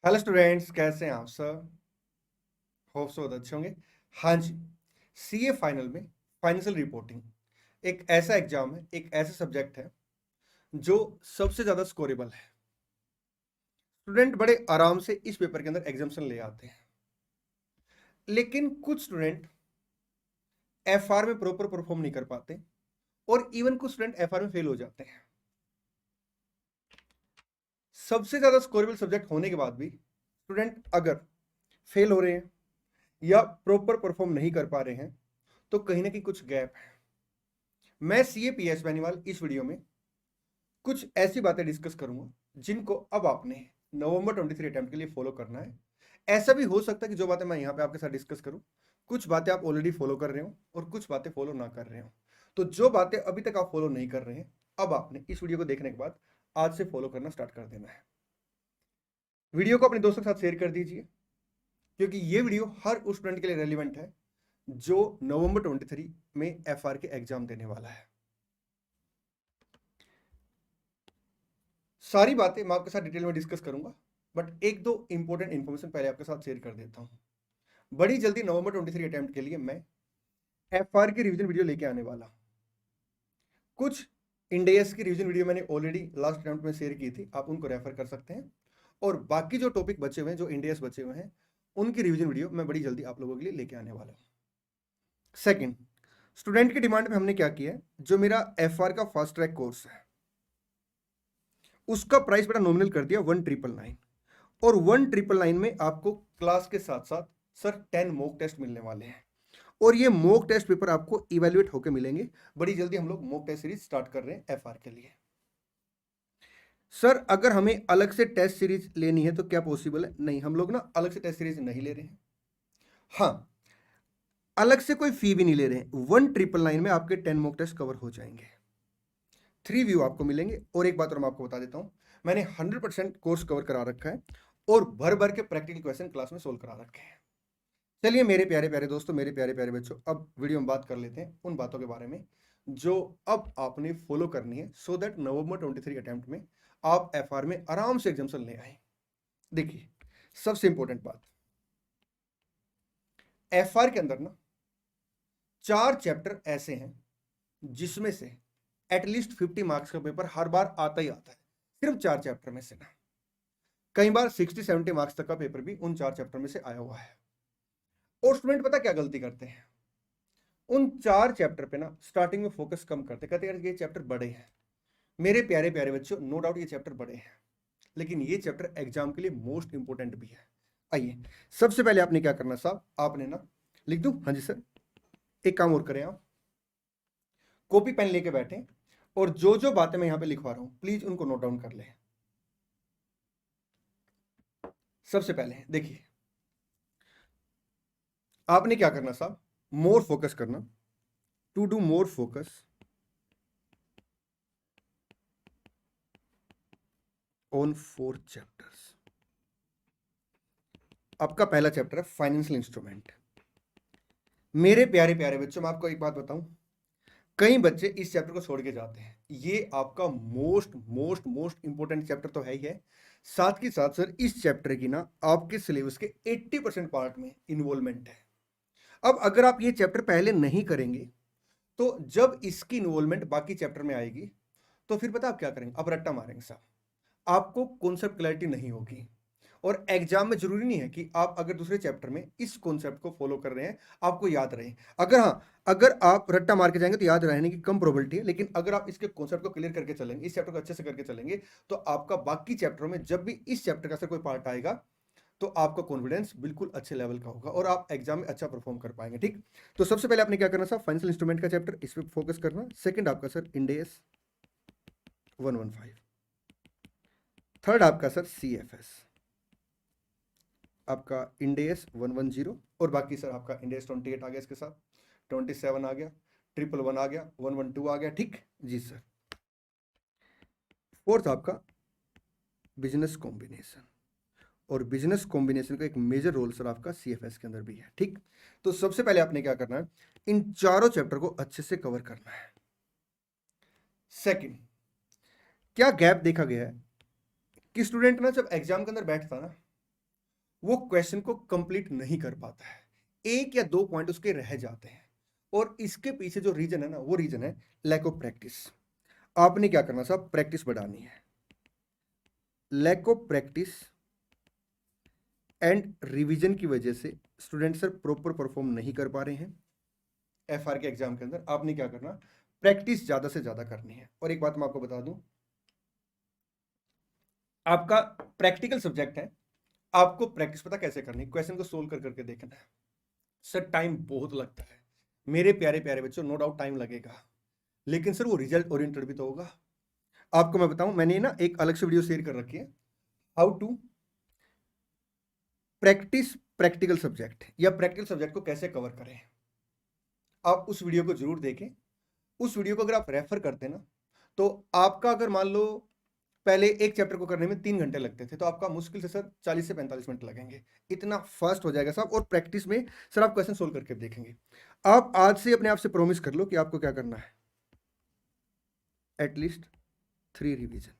Hello students, कैसे हैं आप सर? होप सो अच्छे होंगे। हाँ जी, सीए फाइनल में फाइनेंशियल रिपोर्टिंग एक ऐसा एग्जाम है, एक ऐसा सब्जेक्ट है जो सबसे ज्यादा स्कोरेबल है। स्टूडेंट बड़े आराम से इस पेपर के अंदर एग्जाम्शन ले आते हैं, लेकिन कुछ स्टूडेंट एफआर में प्रॉपर परफॉर्म नहीं कर पाते और इवन कुछ स्टूडेंट एफआर में फेल हो जाते हैं। सबसे ज्यादा स्कोरेबल सब्जेक्ट होने के बाद भी स्टूडेंट अगर फेल हो रहे हैं या प्रॉपर परफॉर्म नहीं कर पा रहे हैं तो कहीं ना कहीं कुछ गैप है। मैं सीए पीएस बेनीवाल इस वीडियो में कुछ ऐसी बातें डिस्कस करूंगा जिनको अब आपने नवंबर 23 अटेम्प्ट के लिए फॉलो करना है। ऐसा भी हो सकता है कि जो बातें मैं यहाँ पे आपके साथ डिस्कस करूं, कुछ बातें आप ऑलरेडी फॉलो कर रहे हो और कुछ बातें फॉलो ना कर रहे हो। तो जो बातें अभी तक आप फॉलो नहीं कर रहे हैं, अब आपने इस वीडियो को देखने के बाद आज से फॉलो करना स्टार्ट कर देना है। वीडियो को अपने दोस्तों के साथ शेयर कर दीजिए, क्योंकि ये वीडियो हर उस स्टूडेंट के लिए रेलिवेंट है जो नवंबर 23 में एफआर के एग्जाम देने वाला है। सारी बातें मैं आपके साथ डिटेल में डिस्कस करूंगा, बट एक दो इंपॉर्टेंट इंफॉर्मेशन पहले आपके साथ शेयर कर देता हूं। बड़ी जल्दी नवंबर 23 अटेम्प्ट के लिए मैं एफआर की रिवीजन वीडियो लेके आने वाला। कुछ इंडेस की रिवीजन वीडियो मैंने ऑलरेडी लास्ट अटेम्प्ट में शेयर की थी, आप उनको रेफर कर सकते हैं। और बाकी जो टॉपिक बचे हुए हैं, जो इंडेस बचे हुए हैं, उनकी रिवीजन वीडियो मैं बड़ी जल्दी आप लोगों के लिए लेके आने वाला हूं। सेकेंड, स्टूडेंट की डिमांड में हमने क्या किया है, जो मेरा एफआर का फास्ट ट्रैक कोर्स है उसका प्राइस बेटा नॉमिनल कर दिया 1999। और 1999 में आपको क्लास के साथ साथ सर 10 मॉक टेस्ट मिलने वाले हैं और ये मॉक टेस्ट पेपर आपको इवेल्युएट होकर मिलेंगे। बड़ी जल्दी हम लोग मॉक टेस्ट सीरीज स्टार्ट कर रहे हैं एफआर के लिए। सर अगर हमें अलग से टेस्ट सीरीज लेनी है तो क्या पॉसिबल है? नहीं, हम लोग ना अलग से टेस्ट सीरीज नहीं ले रहे हैं। हाँ, अलग से कोई फी भी नहीं ले रहे हैं। 1999 में आपके 10 मॉक टेस्ट कवर हो जाएंगे, 3 व्यू आपको मिलेंगे। और एक बात और मैं आपको बता देता हूं, मैंने 100% कोर्स कवर करा रखा है और भर भर के प्रैक्टिकल क्वेश्चन क्लास में सोल्व करा रखे हैं। चलिए मेरे प्यारे प्यारे दोस्तों, मेरे प्यारे प्यारे बच्चों, अब वीडियो में बात कर लेते हैं उन बातों के बारे में जो अब आपने फॉलो करनी है, सो दैट नवंबर 23 अटेम्प्ट में आप एफआर में आराम से एग्जाम्शन ले आए। देखिए, सबसे इंपॉर्टेंट बात, एफआर के अंदर ना 4 चैप्टर ऐसे हैं जिसमें से एटलीस्ट 50 मार्क्स का पेपर हर बार आता ही आता है। सिर्फ 4 चैप्टर में से ना, कई बार 60-70 मार्क्स तक का पेपर भी उन 4 चैप्टर में से आया हुआ है। और स्टूडेंट पता क्या गलती करते हैं, उन 4 चैप्टर पे ना स्टार्टिंग में फोकस कम करते, कहते यार ये चैप्टर बड़े हैं। मेरे प्यारे प्यारे बच्चों, नो डाउट ये चैप्टर बड़े हैं, लेकिन ये चैप्टर एग्जाम के लिए मोस्ट इंपोर्टेंट भी है। आइए, सबसे पहले आपने क्या करना साहब, आपने ना लिख दूं? हाँ जी सर। एक काम और करें, आप कॉपी पेन लेके बैठे और जो जो बातें मैं यहां पे लिखवा रहा हूं प्लीज उनको नोट डाउन कर लें। सबसे पहले देखिए, आपने क्या करना साहब, मोर फोकस करना। To do more focus on 4 chapters. आपका पहला चैप्टर है फाइनेंशियल इंस्ट्रूमेंट। मेरे प्यारे प्यारे बच्चों, मैं आपको एक बात बताऊं, कई बच्चे इस चैप्टर को छोड़ के जाते हैं। ये आपका most most most important chapter तो है ही है, साथ ही साथ सर इस चैप्टर की ना आपके सिलेबस के 80% पार्ट में इन्वॉल्वमेंट है। अब अगर आप ये चैप्टर पहले नहीं करेंगे तो जब इसकी इन्वॉल्वमेंट बाकी चैप्टर में आएगी तो फिर पता आप क्या करेंगे, आप रट्टा मारेंगे साहब, आपको कॉन्सेप्ट क्लैरिटी नहीं होगी। और एग्जाम में जरूरी नहीं है कि आप अगर दूसरे चैप्टर में इस कॉन्सेप्ट को फॉलो कर रहे हैं आपको याद रहे। अगर हाँ, अगर आप रट्टा मार के जाएंगे तो याद रहने की कम प्रोबेबिलिटी है, लेकिन अगर आप इसके कॉन्सेप्ट को क्लियर करके चलेंगे, इस चैप्टर को अच्छे से करके चलेंगे, तो आपका बाकी चैप्टरों में जब भी इस चैप्टर का कोई पार्ट आएगा तो आपका कॉन्फिडेंस बिल्कुल अच्छे लेवल का होगा और आप एग्जाम में अच्छा परफॉर्म कर पाएंगे। ठीक, तो सबसे पहले आपने क्या करना सर, फाइनेंशियल इंस्ट्रूमेंट का चैप्टर, इस पर फोकस करना। सेकंड आपका सर इंडेस 115। थर्ड आपका सर सीएफएस, आपका इंडेस 110। और बाकी सर आपका इंडेस 28 आ गया, इसके साथ 27 आ गया, 111 आ गया, 112 आ गया। ठीक जी सर। फोर्थ आपका बिजनेस कॉम्बिनेशन, और बिजनेस कॉम्बिनेशन का एक मेजर रोल सर आपका सीएफएस के अंदर भी है। ठीक, तो सबसे पहले आपने क्या करना है, इन चारों चैप्टर को अच्छे से कवर करना है। सेकंड, क्या गैप देखा गया है कि स्टूडेंट ना जब एग्जाम के अंदर बैठता ना वो क्वेश्चन को कंप्लीट नहीं कर पाता है, एक या दो पॉइंट उसके रह जाते हैं। और इसके पीछे जो रीजन है ना, वो रीजन है लैक ऑफ प्रैक्टिस। आपने क्या करना साहब, प्रैक्टिस बढ़ानी है। Lack of practice and revision की वजह से स्टूडेंट सर प्रॉपर परफॉर्म नहीं कर पा रहे हैं एफआर के एग्जाम के अंदर। आपने क्या करना, प्रैक्टिस ज्यादा से ज्यादा करनी है। और एक बात मैं आपको बता दूं, आपका प्रैक्टिकल सब्जेक्ट है, आपको प्रैक्टिस पता कैसे करनी है, क्वेश्चन को सोल्व कर करके देखना है। सर टाइम बहुत लगता है मेरे प्यारे प्यारे बच्चों, नो डाउट टाइम लगेगा, लेकिन सर वो रिजल्ट ओरिएंटेड भी तो होगा। आपको मैं बताऊं, मैंने ना एक अलग से वीडियो शेयर कर रखी है, how to practise practical subject, या प्रैक्टिकल सब्जेक्ट को कैसे कवर करें। आप उस वीडियो को जरूर देखें। उस वीडियो को अगर आप रेफर करते ना, तो आपका अगर मान लो पहले एक चैप्टर को करने में 3 घंटे लगते थे, तो आपका मुश्किल से सर 40 से 45 मिनट लगेंगे। इतना फास्ट हो जाएगा साहब। और प्रैक्टिस में सर आप क्वेश्चन सोल्व करके देखेंगे। आप आज से अपने आप से प्रॉमिस कर लो कि आपको क्या करना है, एटलीस्ट 3 रिवीजन,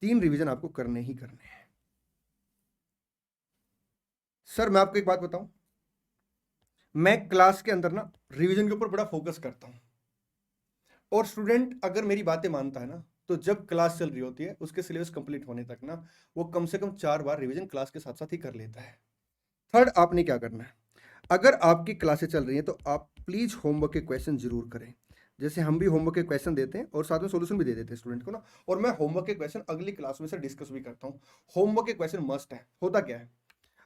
3 रिवीजन आपको करने ही करने हैं। सर मैं आपको एक बात बताऊं, मैं क्लास के अंदर ना रिवीजन के ऊपर बड़ा फोकस करता हूं, और स्टूडेंट अगर मेरी बातें मानता है ना, तो जब क्लास चल रही होती है उसके सिलेबस कंप्लीट होने तक ना, वो कम से कम 4 बार रिवीजन क्लास के साथ साथ ही कर लेता है। थर्ड, आपने क्या करना है, अगर आपकी क्लासें चल रही हैं तो आप प्लीज होमवर्क के क्वेश्चन जरूर करें। जैसे हम भी होमवर्क के क्वेश्चन देते हैं और साथ में सॉल्यूशन भी दे देते हैं स्टूडेंट को ना, और मैं होमवर्क के क्वेश्चन अगली क्लास में से डिस्कस भी करता हूं। होमवर्क के क्वेश्चन मस्ट है। होता क्या है,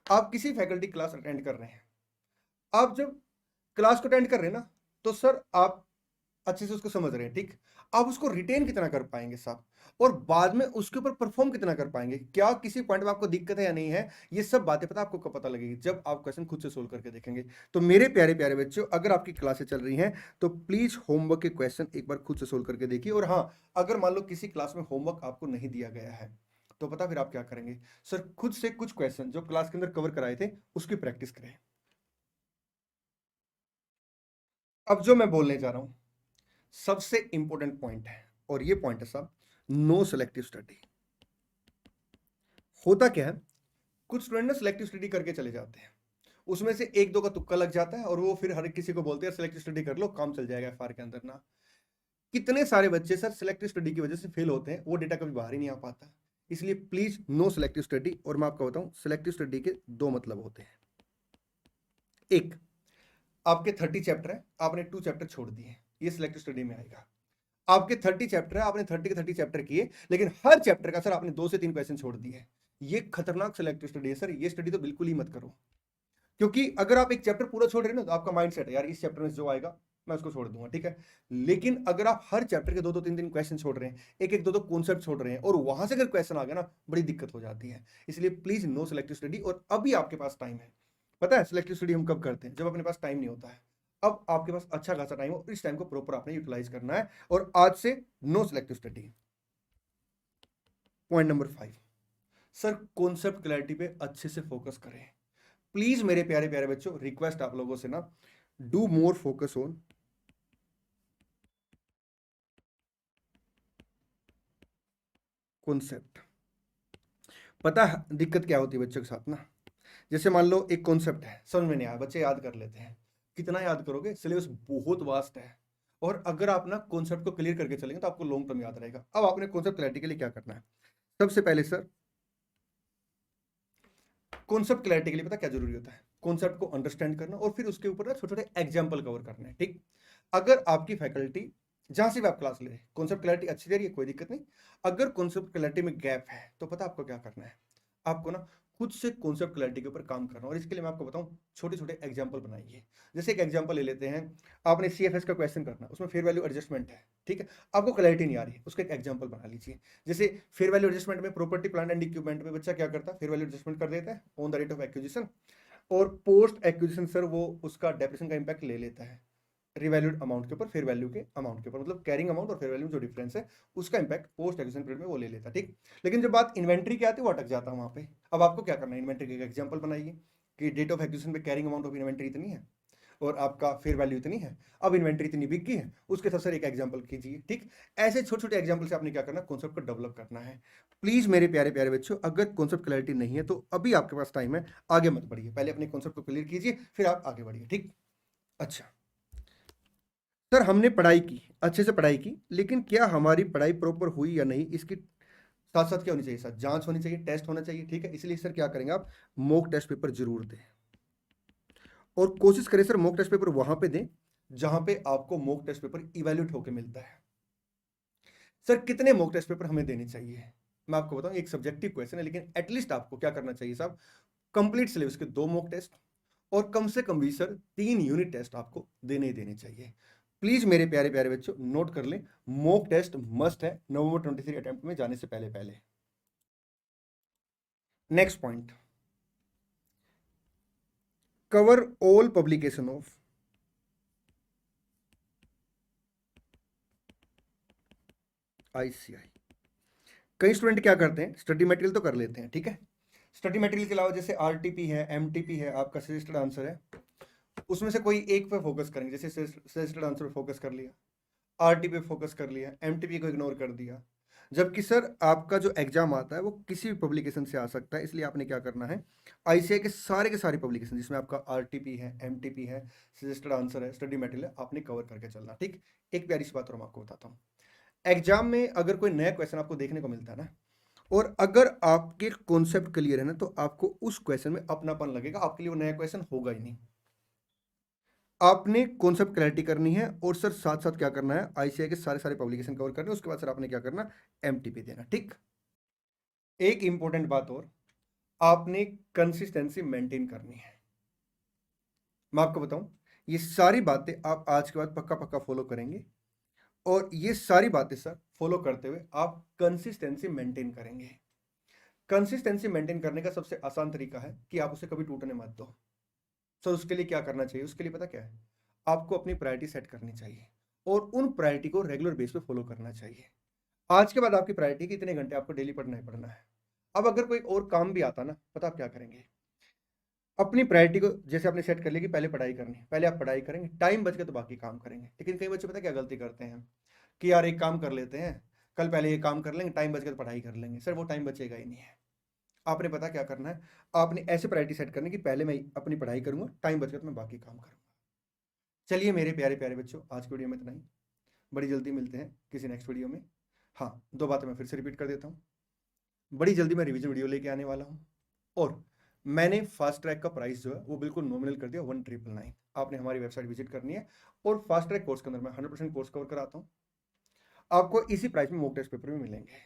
आप किसी फैकल्टी क्लास अटेंड कर रहे हैं, आप जब क्लास को अटेंड कर रहे हैं ना, तो सर आप अच्छे से उसको समझ रहे हैं, ठीक, आप उसको रिटेन कितना कर पाएंगे साहब, और बाद में उसके ऊपर परफॉर्म कितना कर पाएंगे, क्या किसी पॉइंट में आपको दिक्कत है या नहीं है, ये सब बातें पता आपको कब पता लगेगी, जब आप क्वेश्चन खुद से सोल्व करके देखेंगे। तो मेरे प्यारे प्यारे बच्चों, अगर आपकी क्लासें चल रही हैं तो प्लीज होमवर्क के क्वेश्चन एक बार खुद से सोल्व करके देखिए। और हाँ, अगर मान लो किसी क्लास में होमवर्क आपको नहीं दिया गया है, तो पता फिर आप क्या करेंगे, सर खुद से कुछ क्वेश्चन जो क्लास के अंदर कवर कराए थे उसकी प्रैक्टिस करें। अब जो मैं बोलने जा रहा हूं सबसे इंपॉर्टेंट पॉइंट है, और ये पॉइंट है साहब, नो सेलेक्टिव स्टडी। होता क्या है, कुछ स्टूडेंट ना सिलेक्टिव स्टडी करके चले जाते हैं, उसमें से एक दो का तुक्का लग जाता है, और वो फिर हर किसी को बोलते हैं सिलेक्टिव स्टडी कर लो, काम चल जाएगा एफआर के अंदर ना। कितने सारे बच्चे सर सिलेक्टिव स्टडी की वजह से फेल होते हैं, वो डेटा कभी बाहर ही नहीं आ पाता। इसलिए प्लीज नो सिलेक्टिव स्टडी। और मैं आपको बताऊं, सिलेक्टिव स्टडी के 2 मतलब होते हैं। एक, आपके 30 चैप्टर है, आपने 2 चैप्टर छोड़ दिए, ये सिलेक्टिव स्टडी में आएगा। आपके 30 चैप्टर है, आपने 30 के 30 चैप्टर किए, लेकिन हर चैप्टर का सर आपने 2 से 3 क्वेश्चन छोड़ दिए, ये खतरनाक सिलेक्टिव स्टडी है सर। ये स्टडी तो बिल्कुल ही मत करो, क्योंकि अगर आप एक चैप्टर पूरा छोड़ रहे हैं ना, तो आपका माइंड सेट है यार इस चैप्टर में जो आएगा मैं उसको छोड़ दूंगा, ठीक है। लेकिन अगर आप हर चैप्टर के 2-2 3-3 क्वेश्चन छोड़ रहे हैं, एक एक 2-2 कॉन्सेप्ट छोड़ रहे हैं, और वहां से अगर क्वेश्चन आ गया ना, बड़ी दिक्कत हो जाती है। इसलिए प्लीज नो सिलेक्टिव स्टडी। और अभी आपके पास टाइम है, पता है सिलेक्टिव स्टडी हम कब करते हैं, जब अपने पास टाइम नहीं होता है। अब आपके पास अच्छा खासा टाइम हो, इस टाइम को प्रॉपर आपने यूटिलाइज करना है, और आज से no selective study. Point number 5, sir concept clarity पे अच्छे से फोकस करें। प्लीज मेरे प्यारे प्यारे बच्चों, रिक्वेस्ट आप लोगों से ना, do more focus on concept. पता है दिक्कत क्या होती है बच्चों के साथ ना, जैसे मान लो एक कॉन्सेप्ट है, समझ में नहीं आया, बच्चे याद कर लेते हैं, कितना याद करोगे, सिलेबस बहुत वास्ट है। और अगर आप ना कॉन्सेप्ट को क्लियर करके चलेंगे तो आपको लॉन्ग टर्म याद रहेगा। अब आपने कॉन्सेप्ट क्लैरिटी के लिए क्या करना है, सबसे पहले सर कॉन्सेप्ट क्लैरिटी के लिए पता क्या जरूरी होता है, कॉन्सेप्ट को अंडरस्टैंड करना, और फिर उसके ऊपर ना छोटे छोटे एग्जाम्पल कवर करना है, ठीक। अगर आपकी फैकल्टी जहां से भी आप क्लास ले रहे हैं कॉन्सेप्ट क्लैरिटी अच्छी दे रही है, कोई दिक्कत नहीं। अगर कॉन्सेप्ट क्लैरिटी में गैप है, तो पता आपको क्या करना है, आपको ना खुद से कॉन्सेप्ट क्लैरिटी के ऊपर काम करना। और इसके लिए मैं आपको बताऊं, छोटे छोटे एग्जाम्पल बनाइए। जैसे एक एग्जाम्पल ले लेते हैं, आपने सीएफएस का क्वेश्चन करना, उसमें फेयर वैल्यू एडजस्टमेंट है, ठीक है, आपको क्लैरिटी नहीं आ रही है, उसका एक एग्जाम्पल बना लीजिए। जैसे फेयर वैल्यू एडजस्टमेंट में प्रॉपर्टी प्लांट एंड इक्विपमेंट में बच्चा क्या करता है, फेयर वैल्यू एडजस्टमेंट कर देता है on the rate of acquisition, और पोस्ट एक्विजिशन सर वो उसका डेप्रिसिएशन का इंपैक्ट ले लेता है रिवैल्यूड अमाउंट के ऊपर, फेयर वैल्यू के अमाउंट के ऊपर, मतलब कैरिंग अमाउंट और फेयर वैल्यू में जो डिफरेंस है उसका इंपैक्ट पोस्ट एक्विजिशन पीरियड में वो ले लेता है, ठीक। लेकिन जब बात इन्वेंट्री की आती है वो अटक जाता है वहां पे। अब आपको क्या करना है, इन्वेंट्री का एग्जांपल बनाइए कि डेट ऑफ एक्विजिशन पे कैरिंग अमाउंट ऑफ इन्वेंट्री इतनी है, और आपका फेयर वैल्यू इतनी है, अब इन्वेंट्री इतनी बिक गई है, उसके साथ सर एक एग्जांपल कीजिए। ठीक, ऐसे छोटे छोटे एग्जांपल से आपने क्या करना, कॉन्सेप्ट को डेवलप करना है। प्लीज मेरे प्यारे प्यारे बच्चों, अगर कॉन्सेप्ट क्लैरिटी नहीं है तो अभी आपके पास टाइम है, आगे मत बढ़िए, पहले अपने कॉन्सेप्ट को क्लियर कीजिए फिर आप आगे बढ़िए। ठीक, अच्छा सर हमने पढ़ाई की, अच्छे से पढ़ाई की, लेकिन क्या हमारी पढ़ाई प्रॉपर हुई या नहीं, इसकी साथ साथ क्या होनी चाहिए सर, जांच होनी चाहिए, टेस्ट होना चाहिए। ठीक है, इसलिए सर क्या करेंगे आप, मॉक टेस्ट पेपर जरूर दें, और कोशिश करें सर मॉक टेस्ट पेपर वहां पे दें जहां पे आपको मॉक टेस्ट पेपर इवैल्यूएट होकर मिलता है। सर कितने मॉक टेस्ट पेपर हमें देने चाहिए, मैं आपको बताऊं, एक सब्जेक्टिव क्वेश्चन है, लेकिन एटलीस्ट आपको क्या करना चाहिए साहब, कंप्लीट सिलेबस के 2 मॉक टेस्ट और कम से कम भी सर 3 यूनिट टेस्ट आपको देने ही देने चाहिए। प्लीज मेरे प्यारे प्यारे बच्चों नोट कर लें, मॉक टेस्ट मस्ट है नवंबर 23 अटेम्प्ट में जाने से पहले पहले। Next point, cover all publication of ICI। कई स्टूडेंट क्या करते हैं, स्टडी मटेरियल तो कर लेते हैं, ठीक है, स्टडी मटेरियल के अलावा जैसे RTP है, MTP है, आपका सजेस्टेड आंसर है, उसमें से कोई एक पे फोकस करेंगे, जैसे सजेस्टेड आंसर पे फोकस कर लिया, RTP पे फोकस कर लिया, MTP को इग्नोर कर दिया। जबकि सर आपका जो एग्जाम आता है वो किसी भी पब्लिकेशन से आ सकता है, इसलिए आपने क्या करना है, ICI के सारे पब्लिकेशन जिसमें आपका RTP है, MTP है, सजेस्टेड आंसर है, स्टडी मटेरियल है, आपने कवर करके चलना। ठीक, एक प्यारी सी बात और मैं आपको बताता हूँ, एग्जाम में अगर कोई नया क्वेश्चन आपको देखने को मिलता है ना, और अगर आपके कॉन्सेप्ट क्लियर है ना, तो आपको उस क्वेश्चन में अपनापन लगेगा, आपके लिए वो नया क्वेश्चन होगा ही नहीं। आपने कॉन्सेप्ट क्लैरिटी करनी है, और सर साथ साथ क्या करना है, ICI के सारे पब्लिकेशन कवर करने, उसके बाद सर आपने क्या करना, MTP देना। ठीक, एक इंपॉर्टेंट बात और, आपने कंसिस्टेंसी मेंटेन करनी है। मैं आपको बताऊं, ये सारी बातें आप आज के बाद पक्का पक्का फॉलो करेंगे, और ये सारी बातें सर फॉलो करते हुए आप कंसिस्टेंसी मेंटेन करेंगे। कंसिस्टेंसी मेंटेन करने का सबसे आसान तरीका है कि आप उसे कभी टूटने मत दो। सर उसके लिए क्या करना चाहिए, उसके लिए पता क्या है, आपको अपनी प्रायोरिटी सेट करनी चाहिए, और उन प्रायोरिटी को रेगुलर बेस पे फॉलो करना चाहिए। आज के बाद आपकी प्रायोरिटी कि इतने घंटे आपको डेली पढ़ना ही पढ़ना है। अब अगर कोई और काम भी आता ना, पता आप क्या करेंगे, अपनी प्रायोरिटी को जैसे आपने सेट कर लिया कि पहले पढ़ाई करनी है, पहले आप पढ़ाई करेंगे, टाइम बच के तो बाकी काम करेंगे। लेकिन कई बच्चे पता क्या गलती करते हैं कि यार एक काम कर लेते हैं, कल पहले ये काम कर लेंगे, टाइम बच के तो पढ़ाई कर लेंगे। सर वो टाइम बचेगा ही नहीं है। आपने पता क्या करना है, आपने ऐसे प्रायोरिटी सेट करनी कि पहले मैं अपनी पढ़ाई करूंगा, टाइम बच गया तो मैं बाकी काम करूंगा। चलिए मेरे प्यारे प्यारे बच्चों, आज की वीडियो में इतना ही, बड़ी जल्दी मिलते हैं किसी नेक्स्ट वीडियो में। हाँ, 2 बातें मैं फिर से रिपीट कर देता हूँ, बड़ी जल्दी मैं रिवीजन वीडियो लेके आने वाला हूँ, और मैंने फास्ट ट्रैक का प्राइस जो है वो बिल्कुल नॉमिनल कर दिया 1999। आपने हमारी वेबसाइट विजिट करनी है, और फास्ट ट्रैक कोर्स के अंदर मैं 100% कोर्स कवर कराता हूँ, आपको इसी प्राइस में मॉक टेस्ट पेपर भी मिलेंगे।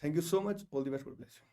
Thank you so much, all the best, God bless you.